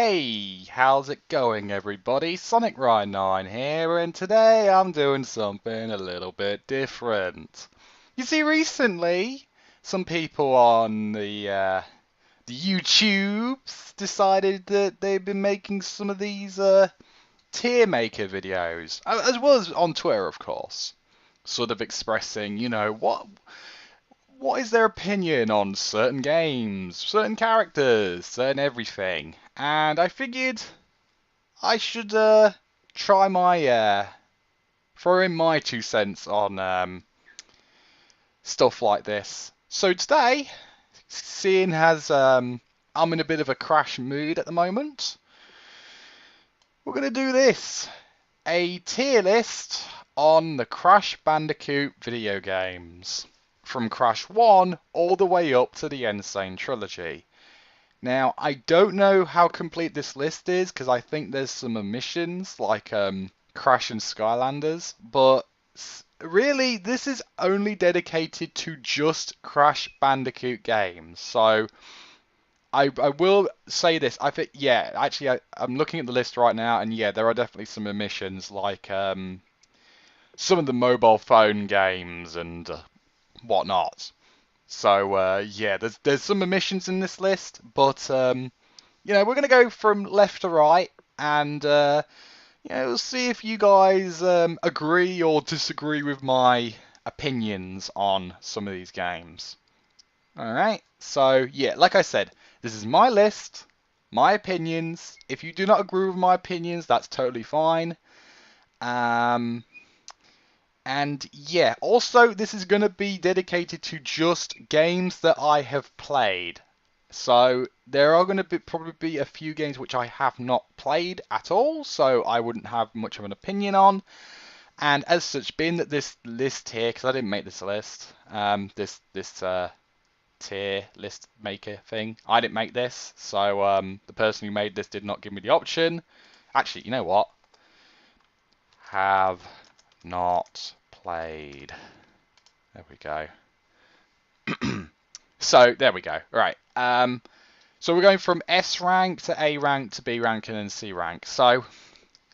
Hey, how's it going everybody? Sonic Ryan 9 here, and today I'm doing something a little bit different. You see, recently, some people on the YouTubes decided that they've been making some of these tier maker videos, as well as on Twitter, of course, sort of expressing, what is their opinion on certain games, certain characters, certain everything. And I figured I should try my throw in my 2 cents on stuff like this. So today, seeing as I'm in a bit of a crash mood at the moment, we're gonna do this: a tier list on the Crash Bandicoot video games, from Crash 1 all the way up to the Insane Trilogy. Now, I don't know how complete this list is, because I think there's some omissions, like Crash and Skylanders, but really, this is only dedicated to just Crash Bandicoot games. So, I will say this, I think, yeah, actually, I'm looking at the list right now, and yeah, there are definitely some omissions, like some of the mobile phone games and whatnot. So yeah, there's some omissions in this list, but we're gonna go from left to right, and we'll see if you guys agree or disagree with my opinions on some of these games. All right. So yeah, like I said, this is my list, my opinions. If you do not agree with my opinions, that's totally fine. Um, And yeah, also this is going to be dedicated to just games that I have played. So there are going to probably be a few games which I have not played at all, so I wouldn't have much of an opinion on. And as such, being that this list here, because I didn't make this list, this tier list maker thing, I didn't make this, so the person who made this did not give me the option. Actually, you know what? Have not played. There we go. So there we go. Right. So we're going from S rank to A rank to B rank and then C rank. So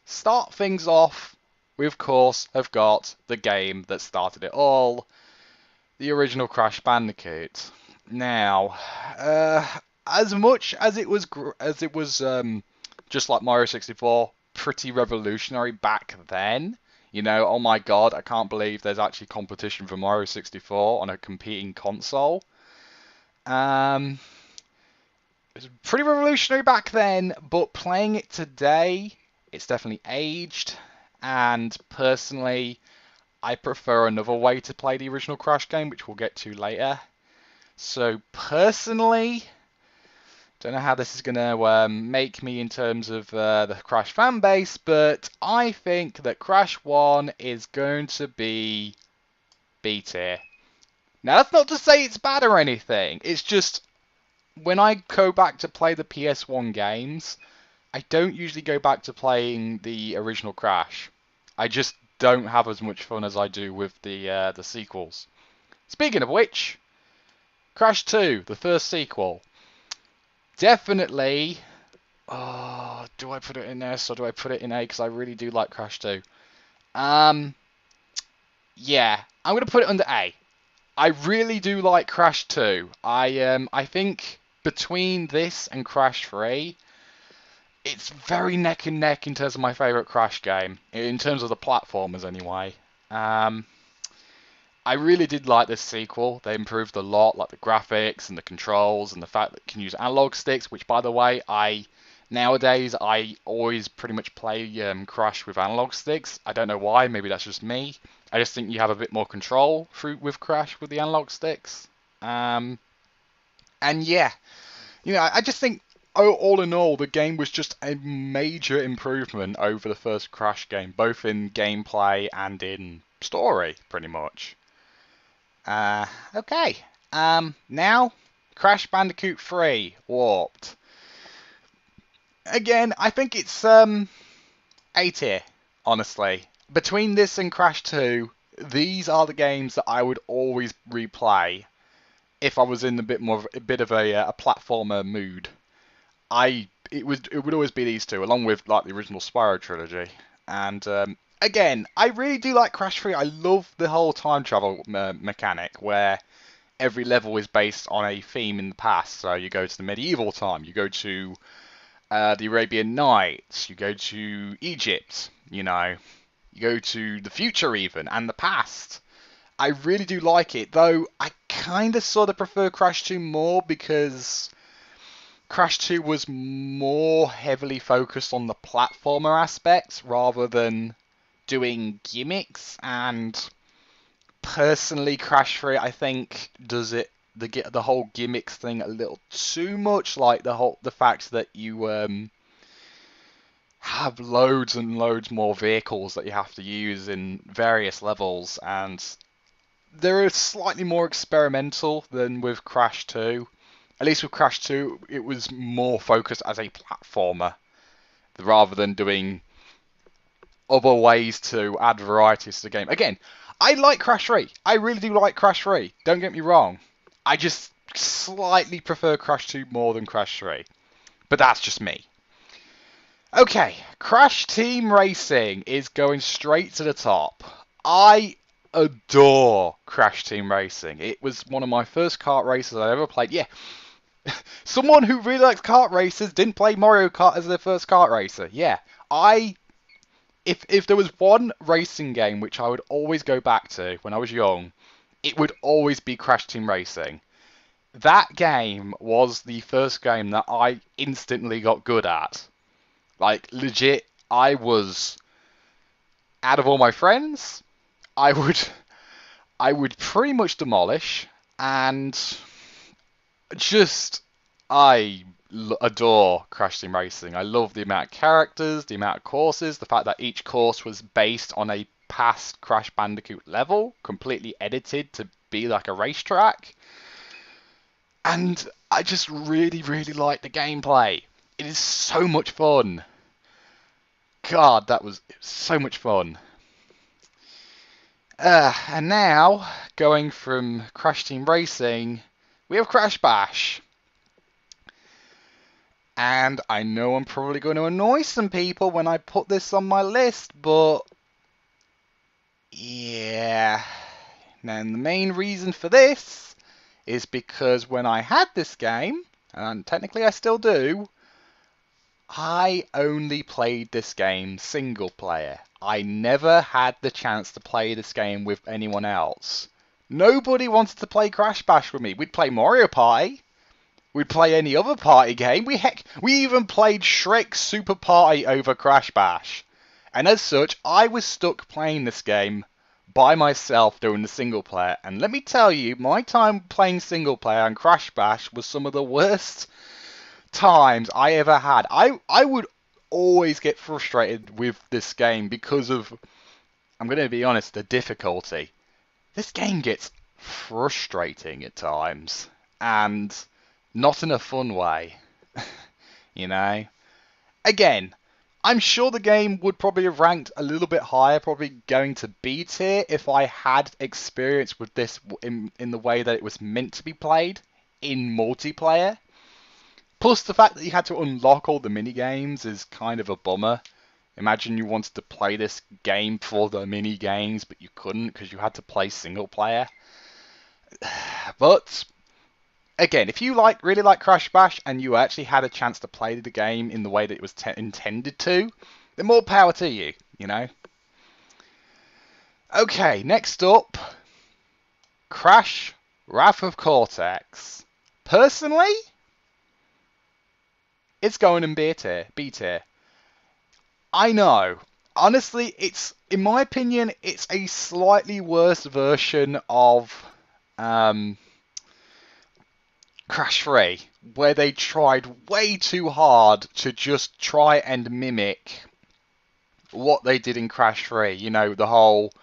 start things off. We of course have got the game that started it all, the original Crash Bandicoot. Now, as much as it was just like Mario 64, pretty revolutionary back then. Oh my god, I can't believe there's actually competition for Mario 64 on a competing console. It was pretty revolutionary back then, but playing it today, it's definitely aged. And personally, I prefer another way to play the original Crash game, which we'll get to later. So personally, don't know how this is going to make me in terms of the Crash fan base, but I think that Crash 1 is going to be B tier. Now, that's not to say it's bad or anything. It's just, when I go back to play the PS1 games, I don't usually go back to playing the original Crash. I just don't have as much fun as I do with the sequels. Speaking of which, Crash 2, the first sequel. Definitely. Oh, do I put it in S or do I put it in A? Because I really do like Crash 2. Yeah, I'm gonna put it under A. I really do like Crash 2. I think between this and Crash 3, it's very neck and neck in terms of my favourite Crash game. In terms of the platformers, anyway. I really did like this sequel. They improved a lot, like the graphics and the controls and the fact that you can use analog sticks, which, by the way, nowadays I always pretty much play Crash with analog sticks. I don't know why, maybe that's just me. I just think you have a bit more control with Crash with the analog sticks. And yeah, I just think all in all, the game was just a major improvement over the first Crash game, both in gameplay and in story, pretty much. Okay. Now, Crash Bandicoot 3, Warped. Again, I think it's A tier, honestly. Between this and Crash 2, these are the games that I would always replay if I was in a bit of a platformer mood. it would always be these two, along with like the original Spyro trilogy. And again, I really do like Crash 3. I love the whole time travel mechanic where every level is based on a theme in the past. So you go to the medieval time, you go to the Arabian Nights, you go to Egypt, you know, you go to the future even, and the past. I really do like it, though I kind of sort of prefer Crash 2 more because Crash 2 was more heavily focused on the platformer aspect rather than doing gimmicks, and personally Crash 3 I think does it the whole gimmicks thing a little too much, like the fact that you have loads and loads more vehicles that you have to use in various levels, and they're slightly more experimental than with Crash 2. At least with Crash 2, it was more focused as a platformer rather than doing other ways to add varieties to the game. Again, I like Crash 3. I really do like Crash 3. Don't get me wrong. I just slightly prefer Crash 2 more than Crash 3. But that's just me. Okay, Crash Team Racing is going straight to the top. I adore Crash Team Racing. It was one of my first kart races I ever played. Yeah, someone who really likes kart races didn't play Mario Kart as their first kart racer. Yeah, if there was one racing game which I would always go back to when I was young, it would always be Crash Team Racing. That game was the first game that I instantly got good at. Like, legit, I was, out of all my friends, I would pretty much demolish, and just, I adore Crash Team Racing. I love the amount of characters, the amount of courses, the fact that each course was based on a past Crash Bandicoot level, completely edited to be like a racetrack. And I just really, really like the gameplay. It is so much fun. God, it was so much fun. And now, going from Crash Team Racing, we have Crash Bash. And I know I'm probably going to annoy some people when I put this on my list, but yeah. And the main reason for this is because when I had this game, and technically I still do, I only played this game single player. I never had the chance to play this game with anyone else. Nobody wanted to play Crash Bash with me. We'd play Mario Party. We'd play any other party game. We even played Shrek's Super Party over Crash Bash. And as such, I was stuck playing this game by myself doing the single player. And let me tell you, my time playing single player on Crash Bash was some of the worst times I ever had. I would always get frustrated with this game because of, I'm going to be honest, the difficulty. This game gets frustrating at times, and not in a fun way, you know? Again, I'm sure the game would probably have ranked a little bit higher, probably going to B tier, if I had experience with this in the way that it was meant to be played in multiplayer. Plus, the fact that you had to unlock all the mini-games is kind of a bummer. Imagine you wanted to play this game for the mini-games, but you couldn't because you had to play single player. But again, if you really like Crash Bash and you actually had a chance to play the game in the way that it was intended to, then more power to you, you know? Okay, next up, Crash Wrath of Cortex. Personally, it's going in B tier. I know. Honestly, in my opinion, it's a slightly worse version of Crash 3, where they tried way too hard to just try and mimic what they did in Crash 3. You know, the whole...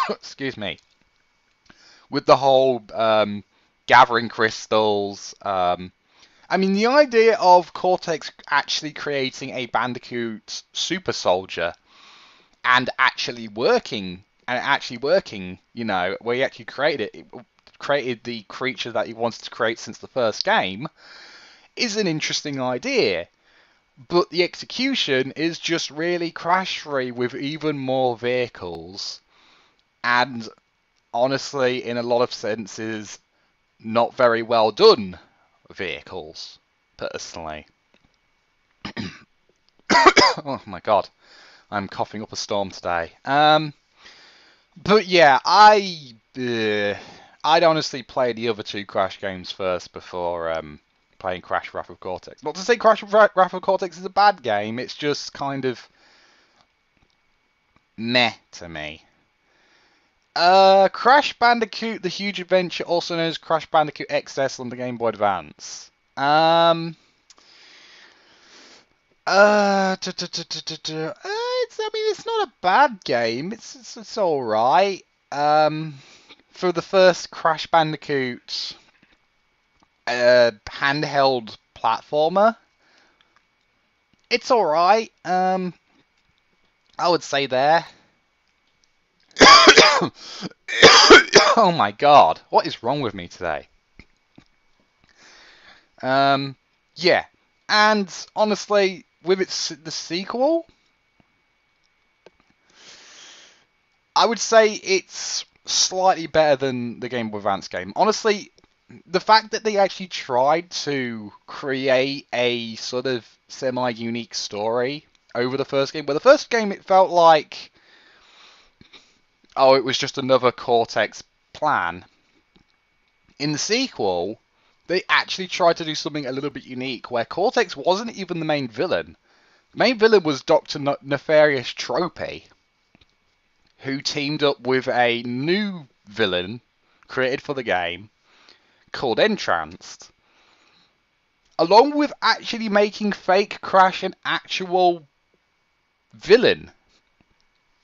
excuse me. With the whole gathering crystals. I mean, the idea of Cortex actually creating a Bandicoot super soldier and actually working, you know, where he actually created the creature that he wanted to create since the first game, is an interesting idea, but the execution is just really crash-free with even more vehicles, and honestly, in a lot of senses, not very well done vehicles, personally. Oh my god, I'm coughing up a storm today. But yeah, I'd honestly play the other two Crash games first before playing Crash Wrath of Cortex. Not to say Crash Wrath of Cortex is a bad game, it's just kind of meh to me. Crash Bandicoot: The Huge Adventure, also known as Crash Bandicoot XS on the Game Boy Advance. It's not a bad game. It's all right. For the first Crash Bandicoot handheld platformer, it's all right. I would say there. Oh my god, what is wrong with me today? Yeah, and honestly, with the sequel, I would say it's slightly better than the Game Boy Advance game. Honestly, the fact that they actually tried to create a sort of semi-unique story over the first game, where the first game it felt like, oh, it was just another Cortex plan. In the sequel, they actually tried to do something a little bit unique, where Cortex wasn't even the main villain. The main villain was Dr. Nefarious Tropy, who teamed up with a new villain created for the game called Entranced, along with actually making Fake Crash an actual villain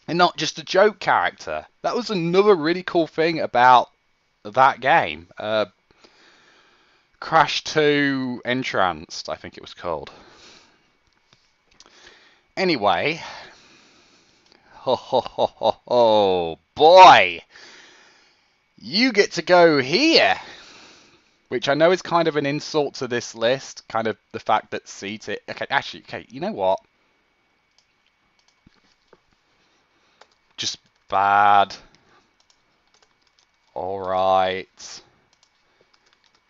and not just a joke character. That was another really cool thing about that game. Crash 2 Entranced, I think it was called. Anyway, oh boy, you get to go here, which I know is kind of an insult to this list, kind of the fact that seated. Okay, you know what? Just bad. All right.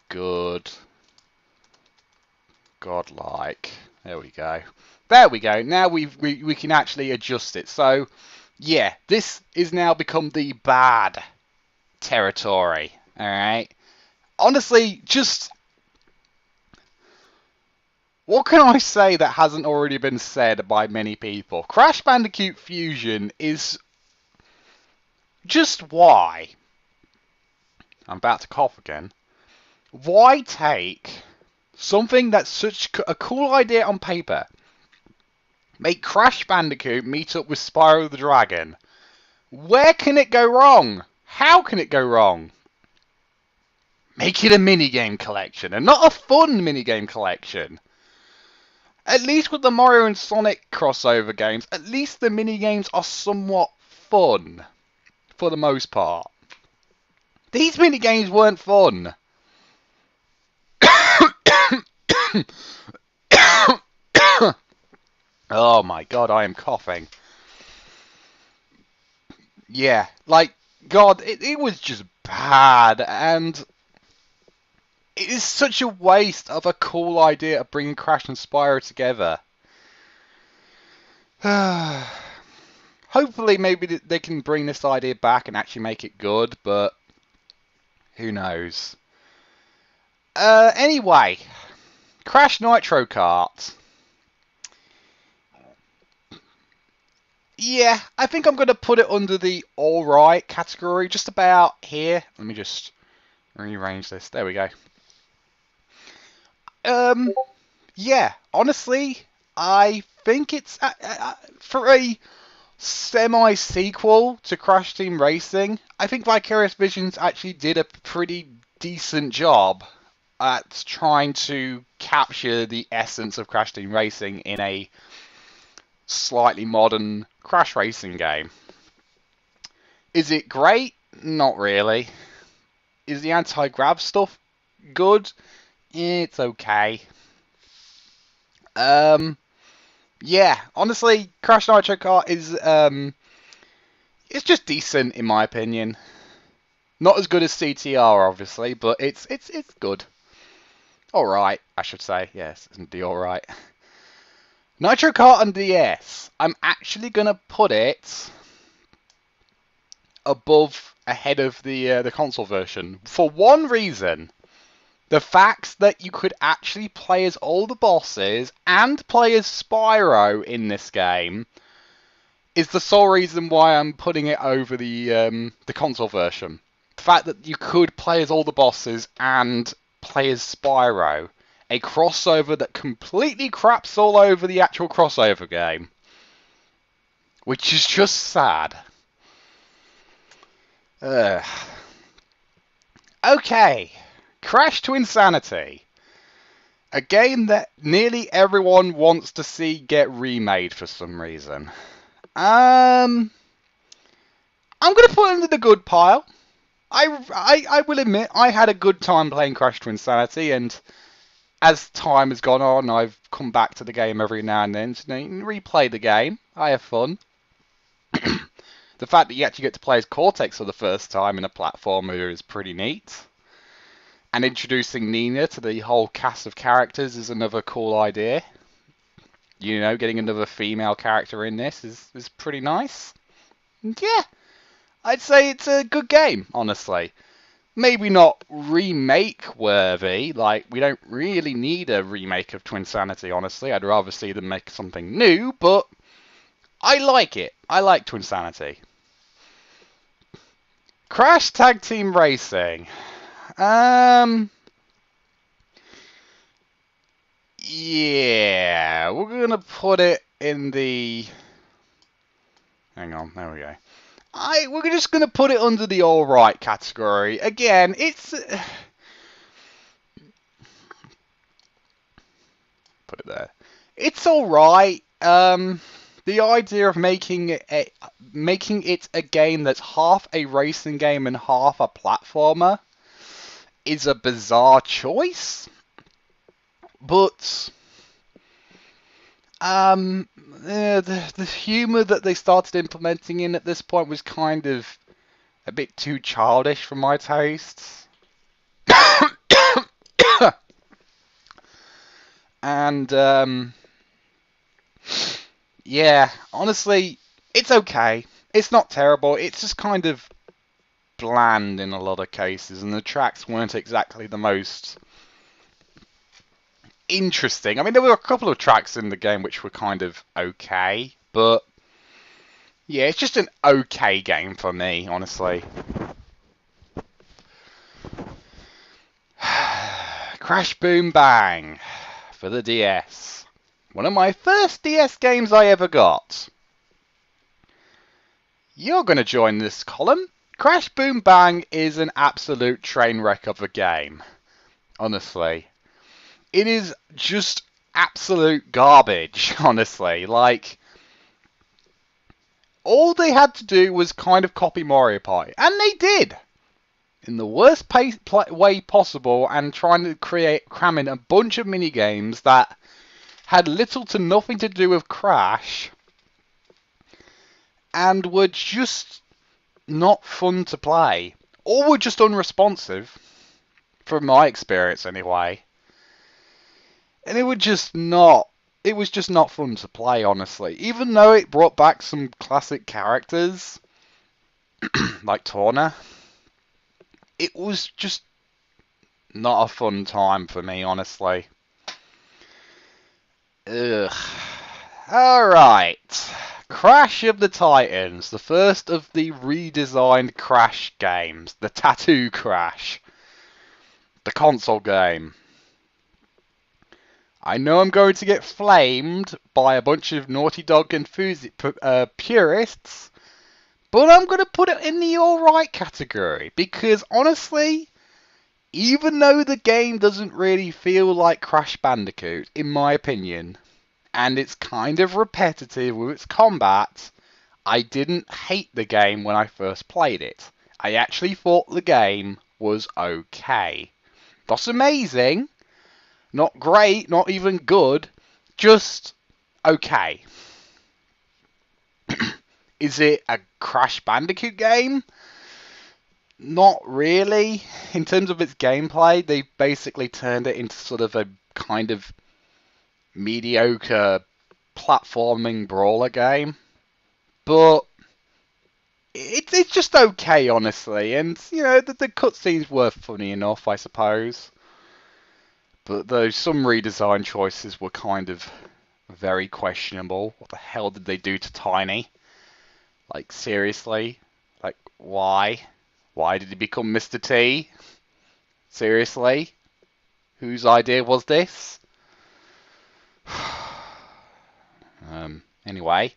Good. Godlike. There we go. There we go. Now we can actually adjust it. So, yeah, this is now become the bad territory. All right. Honestly, just what can I say that hasn't already been said by many people? Crash Bandicoot Fusion is just why. I'm about to cough again. Why take something that's such a cool idea on paper, make Crash Bandicoot meet up with Spyro the Dragon? Where can it go wrong? How can it go wrong? Make it a minigame collection, and not a fun minigame collection. At least with the Mario and Sonic crossover games, at least the minigames are somewhat fun, for the most part. These minigames weren't fun. Oh my god, I am coughing. Yeah, like, god, it was just bad, and it is such a waste of a cool idea of bringing Crash and Spyro together. Hopefully, maybe they can bring this idea back and actually make it good, but who knows. Anyway, Crash Nitro Kart. Yeah, I think I'm going to put it under the alright category, just about here. Let me just rearrange this. There we go. Yeah, honestly, I think it's for a semi-sequel to Crash Team Racing, I think Vicarious Visions actually did a pretty decent job at trying to capture the essence of Crash Team Racing in a slightly modern Crash Racing game. Is it great? Not really. Is the anti-grav stuff good? It's okay. Yeah, honestly, Crash Nitro Kart is it's just decent in my opinion. Not as good as CTR, obviously, but it's good. All right, I should say. Yes, isn't the all right? Nitro Kart on DS. I'm actually gonna put it ahead of the console version for one reason. The fact that you could actually play as all the bosses and play as Spyro in this game is the sole reason why I'm putting it over the console version. The fact that you could play as all the bosses and play as Spyro, a crossover that completely craps all over the actual crossover game, which is just sad. Okay, Crash to Insanity. A game that nearly everyone wants to see get remade for some reason. I'm gonna put it under the good pile. I will admit I had a good time playing Crash to Insanity, and as time has gone on, I've come back to the game every now and then to replay the game. I have fun. The fact that you actually get to play as Cortex for the first time in a platformer is pretty neat. And introducing Nina to the whole cast of characters is another cool idea. You know, getting another female character in this is pretty nice. And yeah, I'd say it's a good game, honestly. Maybe not remake worthy, like we don't really need a remake of Twinsanity, honestly. I'd rather see them make something new, but I like it. I like Twinsanity. Crash Tag Team Racing. Yeah, we're gonna put it in the... Hang on, there we go. We're just gonna put it under the alright category. Again, it's... Put it there. It's alright. The idea of making it a game that's half a racing game and half a platformer is a bizarre choice. But the humor that they started implementing in at this point was kind of a bit too childish for my tastes. And yeah, honestly, it's okay. It's not terrible. It's just kind of bland in a lot of cases, and the tracks weren't exactly the most interesting. I mean, there were a couple of tracks in the game which were kind of okay, but yeah, it's just an okay game for me, honestly. Crash Boom Bang for the DS. One of my first DS games I ever got. You're going to join this column. Crash Boom Bang is an absolute train wreck of a game. Honestly. It is just absolute garbage, honestly. Like, all they had to do was kind of copy Mario Party. And they did! In the worst way possible, and trying to cram in a bunch of minigames that had little to nothing to do with Crash, and were just not fun to play. Or were just unresponsive, from my experience anyway. And it was just not fun to play, honestly. Even though it brought back some classic characters, like Torna, it was just not a fun time for me, honestly. Ugh. Alright. Crash of the Titans, the first of the redesigned Crash games. The Tattoo Crash. The console game. I know I'm going to get flamed by a bunch of Naughty Dog purists, but I'm going to put it in the alright category, because honestly, even though the game doesn't really feel like Crash Bandicoot, in my opinion, and it's kind of repetitive with its combat, I didn't hate the game when I first played it. I actually thought the game was okay. Not amazing, not great, not even good, just okay. Is it a Crash Bandicoot game? Not really. In terms of its gameplay, they basically turned it into sort of a kind of mediocre platforming brawler game. But it's just okay, honestly. And, you know, the cutscenes were funny enough, I suppose. But some redesign choices were kind of very questionable. What the hell did they do to Tiny? Like, seriously? Like, why? Why did he become Mr. T? Seriously? Whose idea was this? Anyway.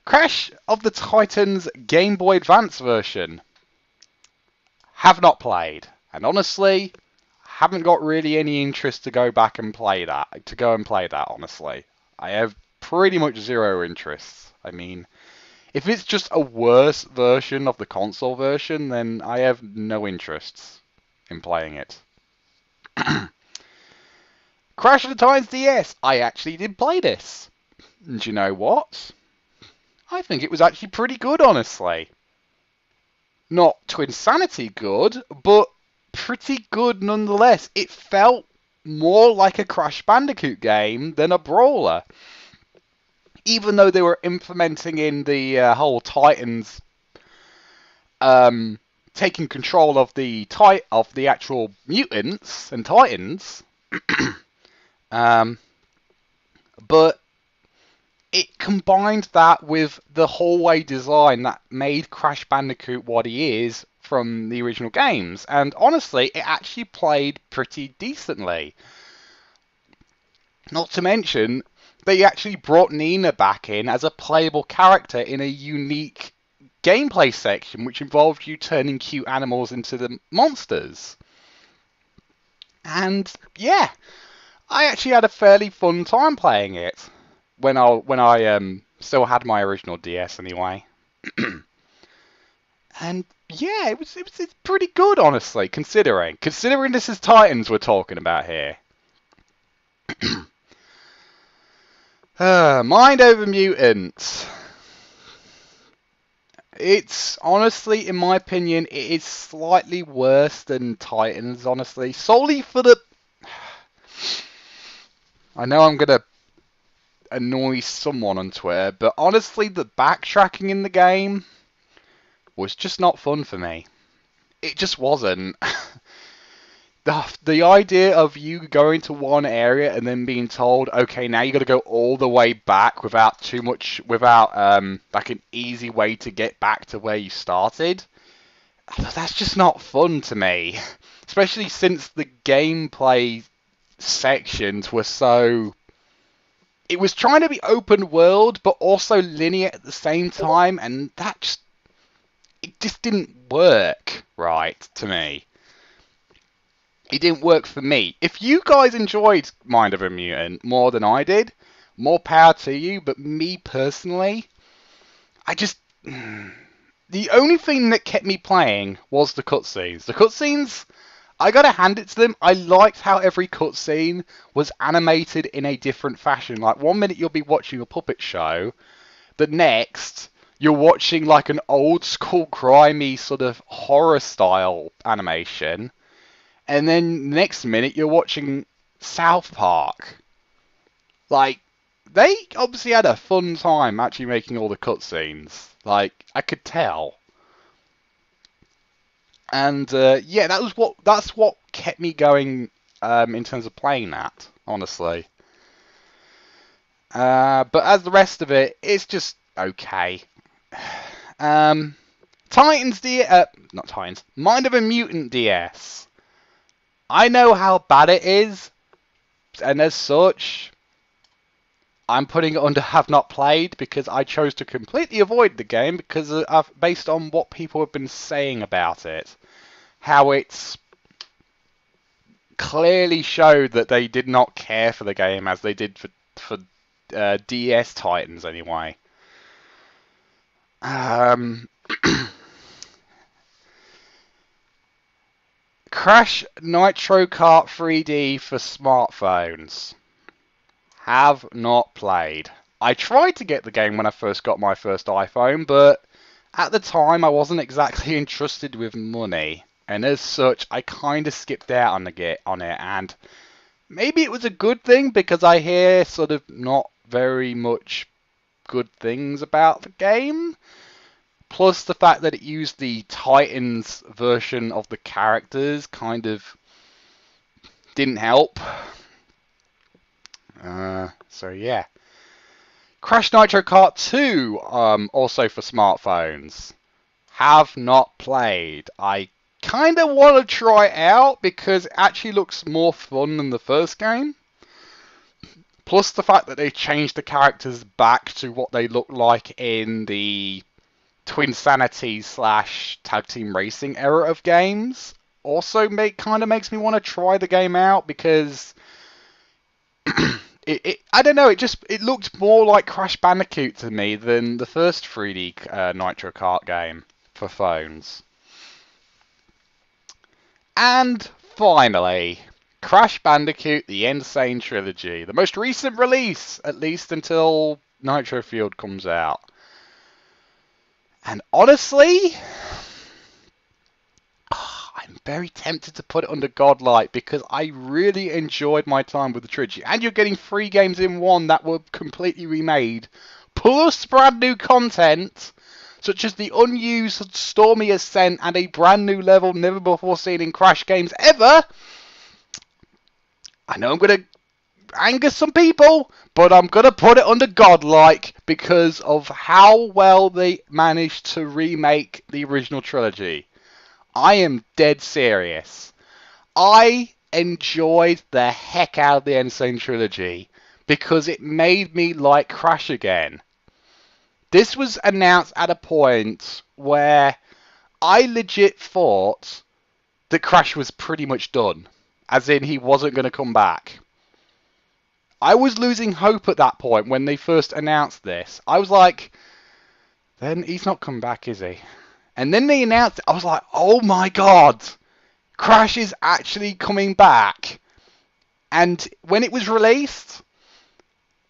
Crash of the Titans Game Boy Advance version. Have not played. And honestly, haven't got really any interest to go back and play that. Honestly. I have pretty much zero interest. I mean, if it's just a worse version of the console version, then I have no interest in playing it. Crash of the Titans DS. I actually did play this. And do you know what? I think it was actually pretty good, honestly. Not to insanity good, but pretty good nonetheless. It felt more like a Crash Bandicoot game than a brawler. Even though they were implementing in the whole Titans taking control of the actual mutants and Titans, but it combined that with the hallway design that made Crash Bandicoot what he is from the original games. And honestly, it actually played pretty decently. Not to mention, they actually brought Nina back in as a playable character in a unique gameplay section, which involved you turning cute animals into the monsters. And yeah, I actually had a fairly fun time playing it when I still had my original DS anyway. And yeah, it's pretty good, honestly, considering this is Titans we're talking about here. Mind over Mutant. It's honestly, in my opinion, it is slightly worse than Titans, honestly. Solely for the... I know I'm going to annoy someone on Twitter, but honestly, the backtracking in the game was just not fun for me. It just wasn't. The idea of you going to one area and then being told, okay, now you got to go all the way back without like an easy way to get back to where you started. That's just not fun to me, especially since the gameplay sections were so. It was trying to be open world, but also linear at the same time, and it just didn't work right to me. It didn't work for me. If you guys enjoyed Mind of a Mutant more than I did, more power to you, but me personally, the only thing that kept me playing was the cutscenes. The cutscenes, I gotta hand it to them. I liked how every cutscene was animated in a different fashion. Like, 1 minute you'll be watching a puppet show, the next you're watching like an old school grimy sort of horror style animation. And then next minute, you're watching South Park. Like, they obviously had a fun time actually making all the cutscenes. Like, I could tell. And yeah, that's what kept me going in terms of playing that, honestly. But as the rest of it, it's just okay. Not Titans. Mind of a Mutant DS. I know how bad it is, and as such, I'm putting it under have not played because I chose to completely avoid the game because based on what people have been saying about it. How it's clearly showed that they did not care for the game as they did for DS Titans anyway. Crash Nitro Kart 3D for smartphones. Have not played. I tried to get the game when I first got my first iPhone, but at the time I wasn't exactly entrusted with money, and as such I kind of skipped out on it, and maybe it was a good thing because I hear sort of not very much good things about the game. Plus the fact that it used the Titans version of the characters kind of didn't help. So yeah. Crash Nitro Kart 2, also for smartphones. Have not played. I kind of want to try it out because it actually looks more fun than the first game. Plus the fact that they changed the characters back to what they look like in the Twinsanity / Tag Team Racing era of games also kind of makes me want to try the game out because I don't know, it looked more like Crash Bandicoot to me than the first 3D Nitro Kart game for phones. And finally, Crash Bandicoot The Insane Trilogy, the most recent release, at least until Nitro Field comes out. And honestly, I'm very tempted to put it under Godlike because I really enjoyed my time with the trilogy. And you're getting 3 games in one that were completely remade, plus brand new content, such as the unused Stormy Ascent and a brand new level never before seen in Crash games ever. I know I'm going to anger some people, but I'm going to put it under Godlike because of how well they managed to remake the original trilogy. I am dead serious. I enjoyed the heck out of the Insane Trilogy because it made me like Crash again. This was announced at a point where I legit thought that Crash was pretty much done. As in, he wasn't going to come back. I was losing hope at that point when they first announced this. I was like, then he's not come back, is he? And then they announced it. I was like, oh my god, Crash is actually coming back. And when it was released,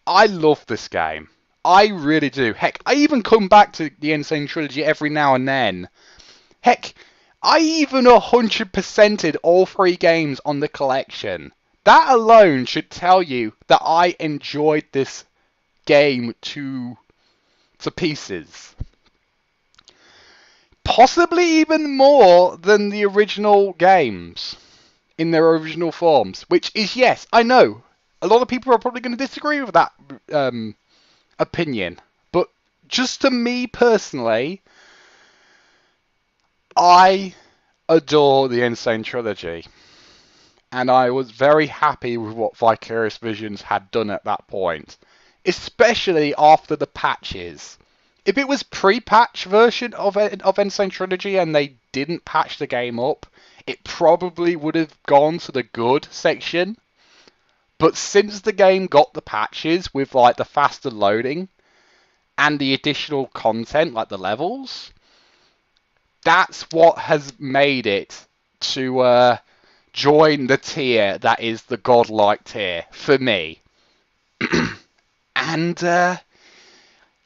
I love this game. I really do. Heck, I even come back to the Insane Trilogy every now and then. Heck, I even 100%ed all 3 games on the collection. That alone should tell you that I enjoyed this game to pieces. Possibly even more than the original games in their original forms. Which is, yes, I know, a lot of people are probably going to disagree with that opinion. But just to me personally, I adore the Insane Trilogy. And I was very happy with what Vicarious Visions had done at that point. Especially after the patches. If it was pre-patch version of Insane Trilogy and they didn't patch the game up, it probably would have gone to the good section. But since the game got the patches with like the faster loading and the additional content like the levels, that's what has made it to join the tier that is the godlike tier for me. And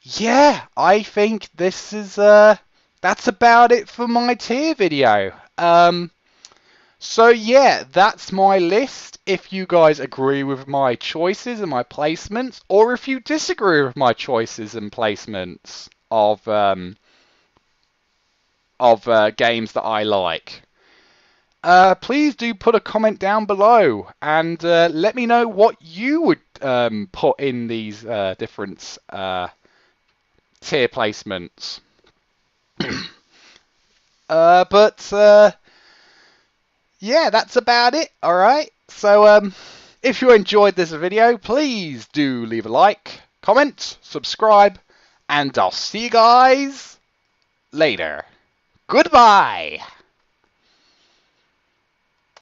yeah, I think this is that's about it for my tier video. So yeah, that's my list. If you guys agree with my choices and my placements, or if you disagree with my choices and placements of games that I like, please do put a comment down below and let me know what you would put in these different tier placements. Yeah, that's about it. Alright, so if you enjoyed this video, please do leave a like, comment, subscribe, and I'll see you guys later. Goodbye!